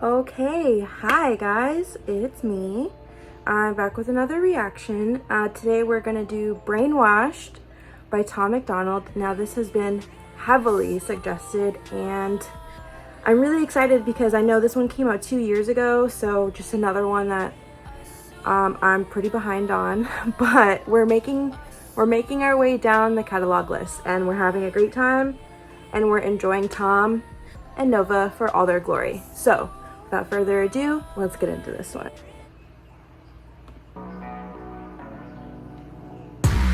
Okay, hi guys, it's me. I'm back with another reaction. Today we're gonna do Brainwashed by MacDonald. Now this has been heavily suggested and I'm really excited because I know this one came out 2 years ago, so just another one that I'm pretty behind on, but we're making our way down the catalog list and we're having a great time and we're enjoying Tom and Nova for all their glory. So without further ado, let's get into this one.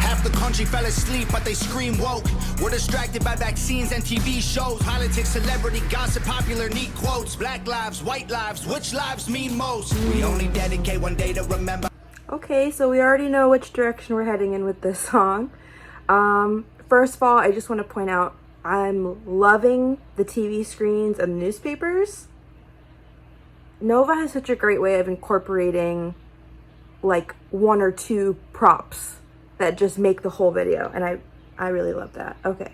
Half the country fell asleep, but they scream woke. We're distracted by vaccines and TV shows, politics, celebrity gossip, popular neat quotes. Black lives, white lives, which lives mean most? We only dedicate one day to remember. Okay, so we already know which direction we're heading in with this song. First of all, I just want to point out I'm loving the TV screens and the newspapers. Nova has such a great way of incorporating like one or two props that just make the whole video, and I really love that. Okay.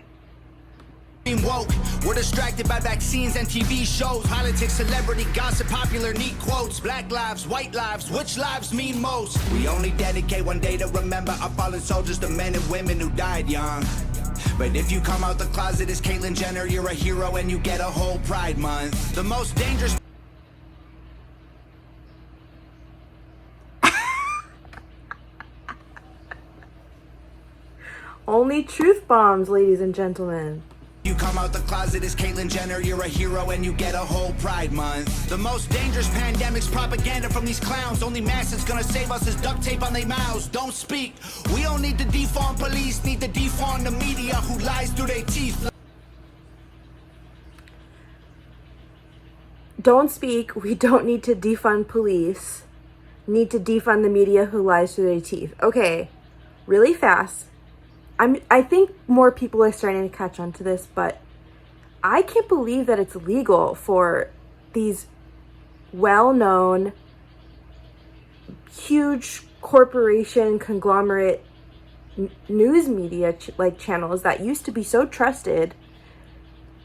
Woke. We're distracted by vaccines and TV shows, politics, celebrity gossip, popular neat quotes. Black lives, white lives, which lives mean most? We only dedicate one day to remember our fallen soldiers, the men and women who died young. But if you come out the closet as Caitlyn Jenner, you're a hero and you get a whole Pride Month. The most dangerous. Only truth bombs, ladies and gentlemen. You come out the closet as Caitlyn Jenner, you're a hero and you get a whole Pride Month. The most dangerous pandemic's propaganda from these clowns. Only mask that's gonna save us is duct tape on their mouths. Don't speak. We don't need to defund police, need to defund the media who lies through their teeth. Don't speak. We don't need to defund police. Need to defund the media who lies through their teeth. Okay, really fast. I think more people are starting to catch on to this, but I can't believe that it's legal for these well-known, huge corporation conglomerate news media like channels that used to be so trusted.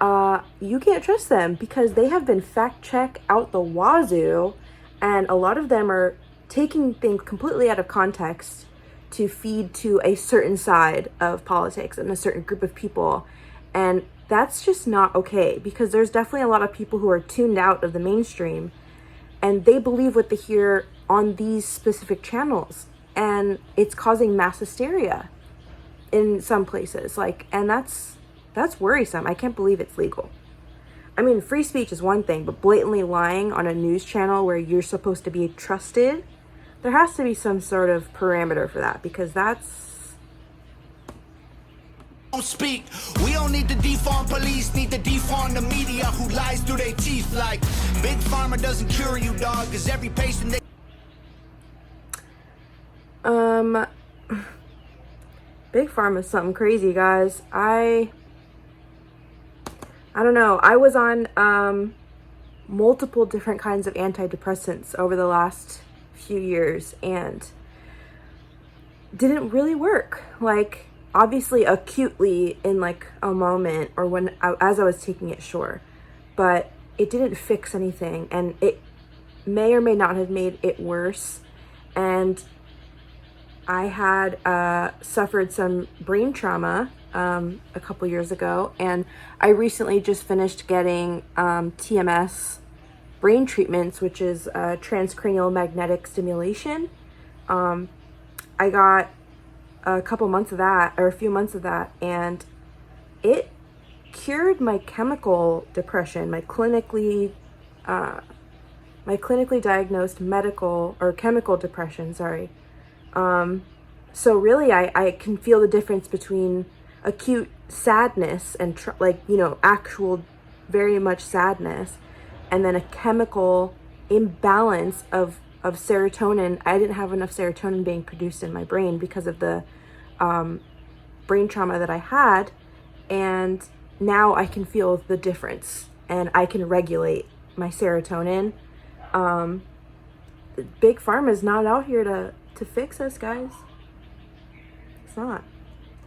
You can't trust them because they have been fact-checked out the wazoo, and a lot of them are taking things completely out of context to feed to a certain side of politics and a certain group of people. And that's just not okay, because there's definitely a lot of people who are tuned out of the mainstream and they believe what they hear on these specific channels, and it's causing mass hysteria in some places. And that's worrisome. I can't believe it's legal. I mean, free speech is one thing, but blatantly lying on a news channel where you're supposed to be trusted, there has to be some sort of parameter for that, because that's... Don't speak. We don't need to defund police, need to defund the media who lies through their teeth. Like, Big Pharma doesn't cure you, dog, because every patient they... Big Pharma is something crazy, guys. I don't know. I was on multiple different kinds of antidepressants over the last few years and didn't really work. Like, obviously acutely in like a moment or as I was taking it, sure, but it didn't fix anything, and it may or may not have made it worse. And I had suffered some brain trauma a couple years ago, and I recently just finished getting TMS brain treatments, which is transcranial magnetic stimulation. I got a couple months of that, or a few months of that, and it cured my chemical depression, my clinically diagnosed medical or chemical depression, sorry. So really I can feel the difference between acute sadness and actual very much sadness, and then a chemical imbalance of serotonin. I didn't have enough serotonin being produced in my brain because of the brain trauma that I had, and now I can feel the difference and I can regulate my serotonin. Big Pharma is not out here to fix us, guys. It's not.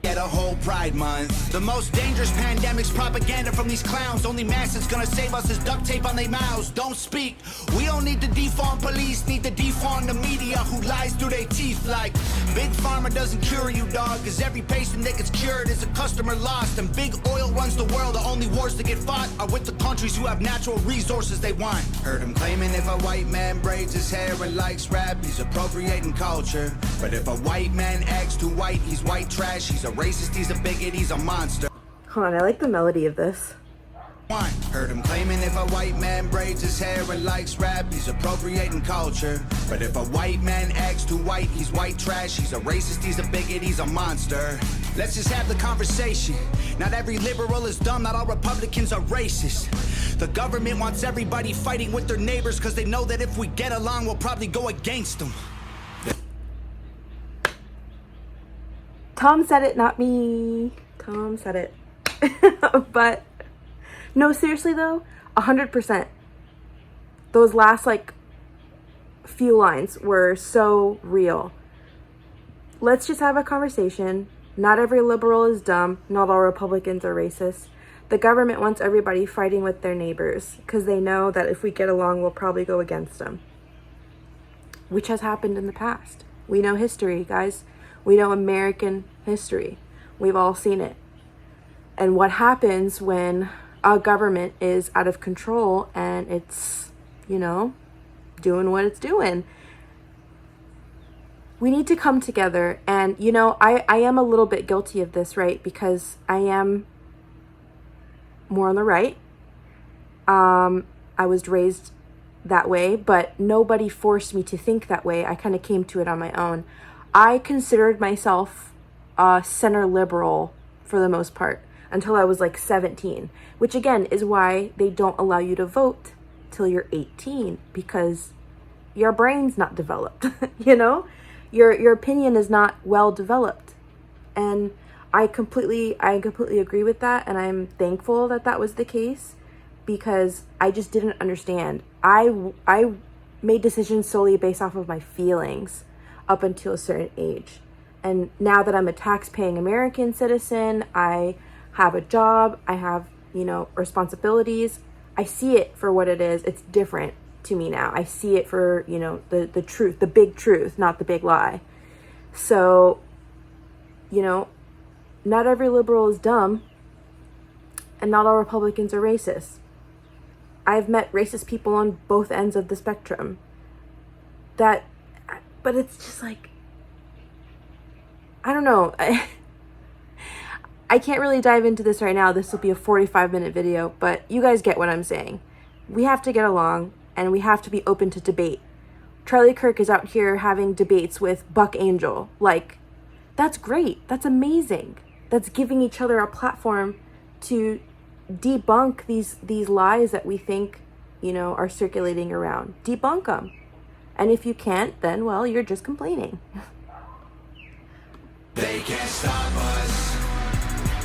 Get a whole Pride Month. The most dangerous pandemic's propaganda from these clowns. Only mask that's gonna save us is duct tape on their mouths. Don't speak. We don't need to defund police, need to defund the media who lies through their teeth like Big Pharma doesn't cure you, dog, cause every patient that gets cured is a customer lost. And big oil runs the world. The only wars that get fought are with the countries who have natural resources they want. Heard him claiming if a white man braids his hair and likes rap, he's appropriating culture. But if a white man acts too white, he's white trash. He's a racist, he's a bigot, he's a monster. Hold on, I like the melody of this. Heard him claiming if a white man braids his hair and likes rap, he's appropriating culture. But if a white man acts too white, he's white trash. He's a racist, he's a bigot, he's a monster. Let's just have the conversation. Not every liberal is dumb, not all Republicans are racist. The government wants everybody fighting with their neighbors because they know that if we get along, we'll probably go against them. Tom said it, not me. Tom said it. But no, seriously though, 100%. Those last few lines were so real. Let's just have a conversation. Not every liberal is dumb. Not all Republicans are racist. The government wants everybody fighting with their neighbors because they know that if we get along, we'll probably go against them. Which has happened in the past. We know history, guys. We know American history. We've all seen it. And what happens when a government is out of control and it's, doing what it's doing. We need to come together. And, I am a little bit guilty of this, right? Because I am more on the right. I was raised that way, but nobody forced me to think that way. I kind of came to it on my own. I considered myself a center liberal for the most part until I was 17, which again is why they don't allow you to vote till you're 18, because your brain's not developed, your opinion is not well developed. And I completely agree with that, and I'm thankful that that was the case because I just didn't understand. I made decisions solely based off of my feelings up until a certain age. And now that I'm a tax-paying American citizen, I have a job, I have, responsibilities. I see it for what it is. It's different to me now. I see it for, the truth, the big truth, not the big lie. So, not every liberal is dumb, and not all Republicans are racist. I've met racist people on both ends of the spectrum. But it's just I don't know. I can't really dive into this right now. This will be a 45-minute video, but you guys get what I'm saying. We have to get along, and we have to be open to debate. Charlie Kirk is out here having debates with Buck Angel. That's great. That's amazing. That's giving each other a platform to debunk these lies that we think, are circulating around. Debunk them. And if you can't, then, well, you're just complaining. They can't stop us,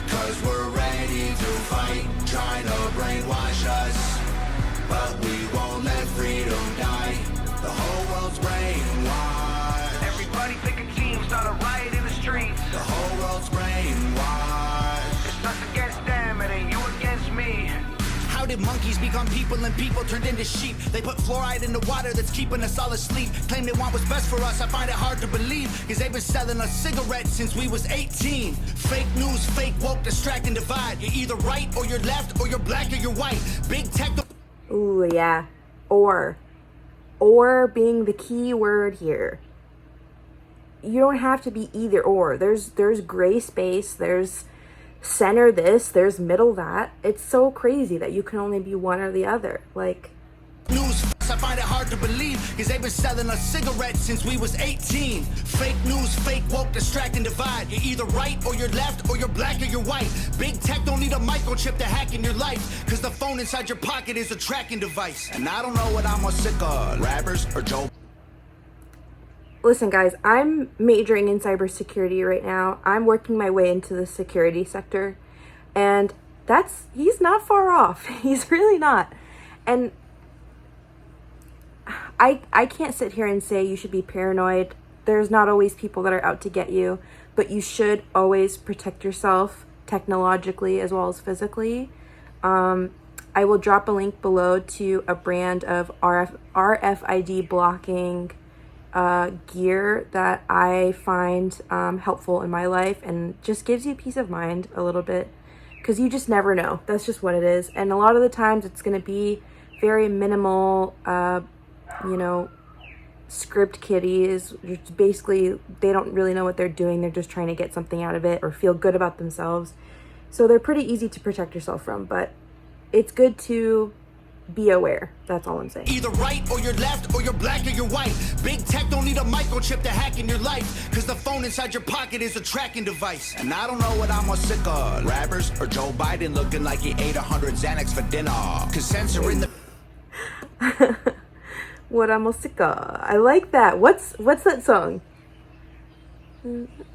cause we're ready to fight, trying to brainwash us. But we won't let freedom die, the whole world's brainwashed. Everybody pick a team, start a riot in the streets. The whole world's brainwashed. It's us against them, it ain't you against me. How did monkeys become people and people turned into sheep? They put fluoride in the water that's keeping us all asleep. Claim they want what's best for us, I find it hard to believe. Cause they've been selling us cigarettes since we was 18. Fake news, fake woke, distract and divide. You're either right or you're left, or you're black or you're white. Big tech. Ooh, yeah. Or being the key word here. You don't have to be either or. There's gray space, there's center this, there's middle that. It's so crazy that you can only be one or the other. News, I find it hard to believe, cause they've been selling us cigarettes since we was 18. Fake news, fake woke, distract and divide. You're either right or you're left, or you're black or you're white. Big tech don't need a microchip to hack in your life, cause the phone inside your pocket is a tracking device. And I don't know what I'm more sick of, rappers or Joe. Listen, guys, I'm majoring in cybersecurity right now. I'm working my way into the security sector, and he's not far off. He's really not. And I can't sit here and say you should be paranoid there's not always people that are out to get you, but you should always protect yourself technologically as well as physically. I will drop a link below to a brand of RFID blocking gear that I find helpful in my life, and just gives you peace of mind a little bit, because you just never know. That's just what it is. And a lot of the times it's going to be very minimal, script kiddies. Basically, they don't really know what they're doing. They're just trying to get something out of it or feel good about themselves. So they're pretty easy to protect yourself from, but it's good to be aware. That's all I'm saying. Either right or you're left, or you're black or you're white. Big tech don't need a microchip to hack in your life, because the phone inside your pocket is a tracking device. And I don't know what I'm more sick of, rappers or Joe Biden looking like he ate 100 Xanax for dinner. Because censoring the... What I'm sick of. I like that. What's that song? You guys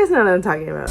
know what I'm talking about.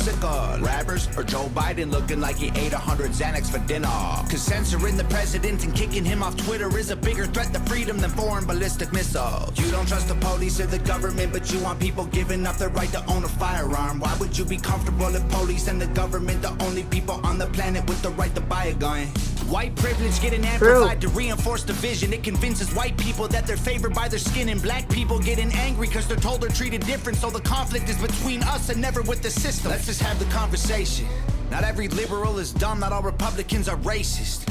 Rappers or Joe Biden looking like he ate 100 Xanax for dinner. Cause censoring the president and kicking him off Twitter is a bigger threat to freedom than foreign ballistic missiles. You don't trust the police or the government, but you want people giving up their right to own a firearm. Why would you be comfortable if police and the government the only people on the planet with the right to buy a gun? White privilege getting amplified to reinforce division. It convinces white people that they're favored by their skin, and black people getting angry because they're told they're treated different. So the conflict is between us and never with the system. Let's just have the conversation. Not every liberal is dumb, not all Republicans are racist.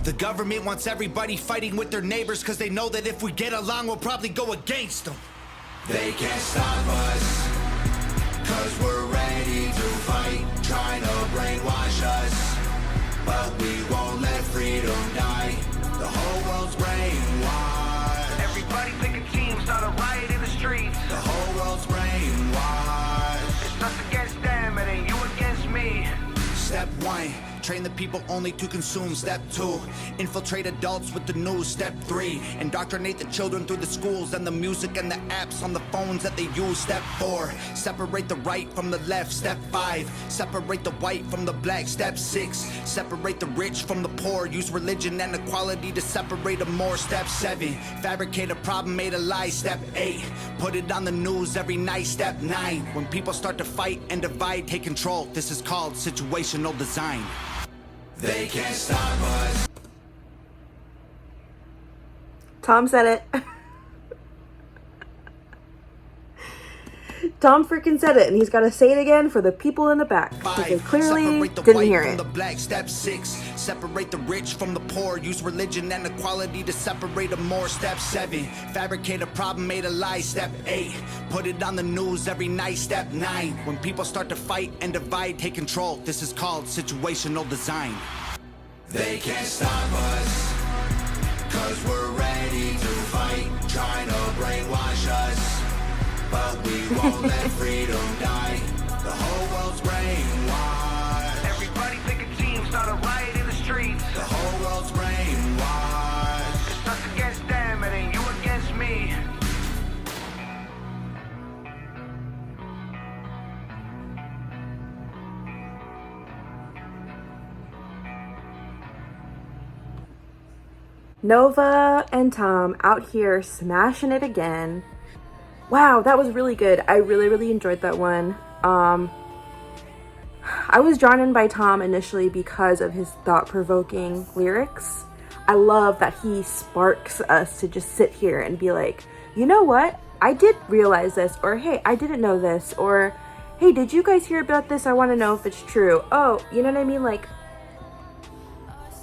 The government wants everybody fighting with their neighbors because they know that if we get along, we'll probably go against them. They can't stop us, cause we're ready to fight, trying to brainwash us. But we won't let freedom die. The whole world's brainwashed. Everybody pick a team, start a riot in the streets. The whole world's brainwashed. It's us against them, it ain't you against me. Step 1, train the people only to consume. Step 2, infiltrate adults with the news. Step 3, indoctrinate the children through the schools and the music and the apps on the phones that they use. Step 4, separate the right from the left. Step 5, separate the white from the black. Step 6, separate the rich from the poor. Use religion and equality to separate them more. Step 7, fabricate a problem, made a lie. Step 8, put it on the news every night. Step 9, when people start to fight and divide, take control. This is called situational design. They can't stop us. Tom said it. Tom freaking said it, and he's got to say it again for the people in the back, because they clearly didn't hear it. The black. Step 6, separate the rich from the poor. Use religion and equality to separate them more. Step 7, fabricate a problem, made a lie. Step 8, put it on the news every night. Step 9, when people start to fight and divide, take control. This is called situational design. They can't stop us, cause we're ready to fight, trying to brainwash us. But we won't let freedom die. The whole world's brainwashed. Everybody pick a team, start a riot in the streets. The whole world's brainwashed. It's us against them, it ain't you against me. Nova and Tom out here smashing it again. Wow, that was really good. I really enjoyed that one. I was drawn in by Tom initially because of his thought-provoking lyrics. I love that he sparks us to just sit here and be like, you know what? I did realize this, or hey, I didn't know this, or hey, did you guys hear about this? I want to know if it's true. Oh, you know what I mean? Like,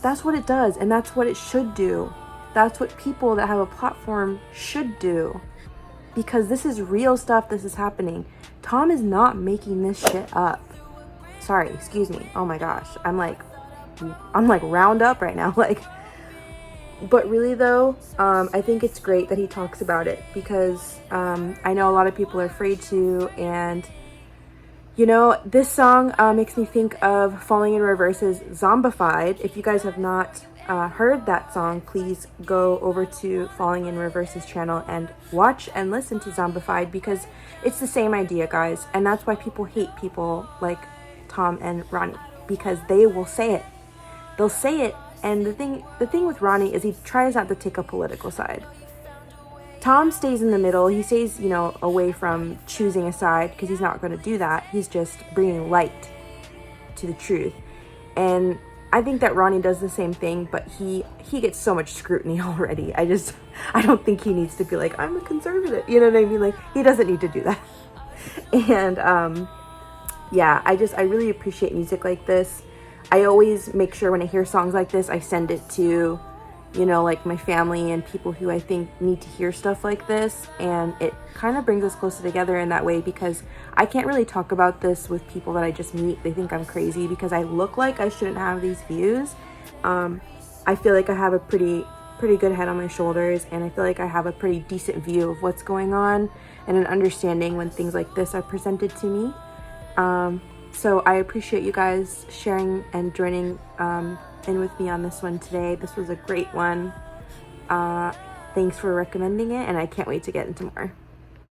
that's what it does, and that's what it should do. That's what people that have a platform should do. Because this is real stuff, this is happening. Tom is not making this shit up. Sorry, excuse me. Oh my gosh. I'm like round up right now. But really though, I think it's great that he talks about it, because I know a lot of people are afraid to, and you know, this song makes me think of Falling in Reverse's Zombified. If you guys have not heard that song, please go over to Falling in Reverse's channel and watch and listen to Zombified, because it's the same idea, guys. And that's why people hate people like Tom and Ronnie, because they will say it. They'll say it, and the thing with Ronnie is he tries not to take a political side. Tom stays in the middle. He stays, you know, away from choosing a side because he's not going to do that. He's just bringing light to the truth. And I think that Ronnie does the same thing, but he gets so much scrutiny already. I don't think he needs to be like, I'm a conservative. You know what I mean? Like, he doesn't need to do that. And yeah, I really appreciate music like this. I always make sure when I hear songs like this, I send it to, you know, like my family and people who I think need to hear stuff like this. And it kind of brings us closer together in that way, because I can't really talk about this with people that I just meet. They think I'm crazy because I look like I shouldn't have these views. I feel like I have a pretty good head on my shoulders, and I feel like I have a pretty decent view of what's going on and an understanding when things like this are presented to me. So I appreciate you guys sharing and joining in with me on this one today. This was a great one. Thanks for recommending it, and I can't wait to get into more.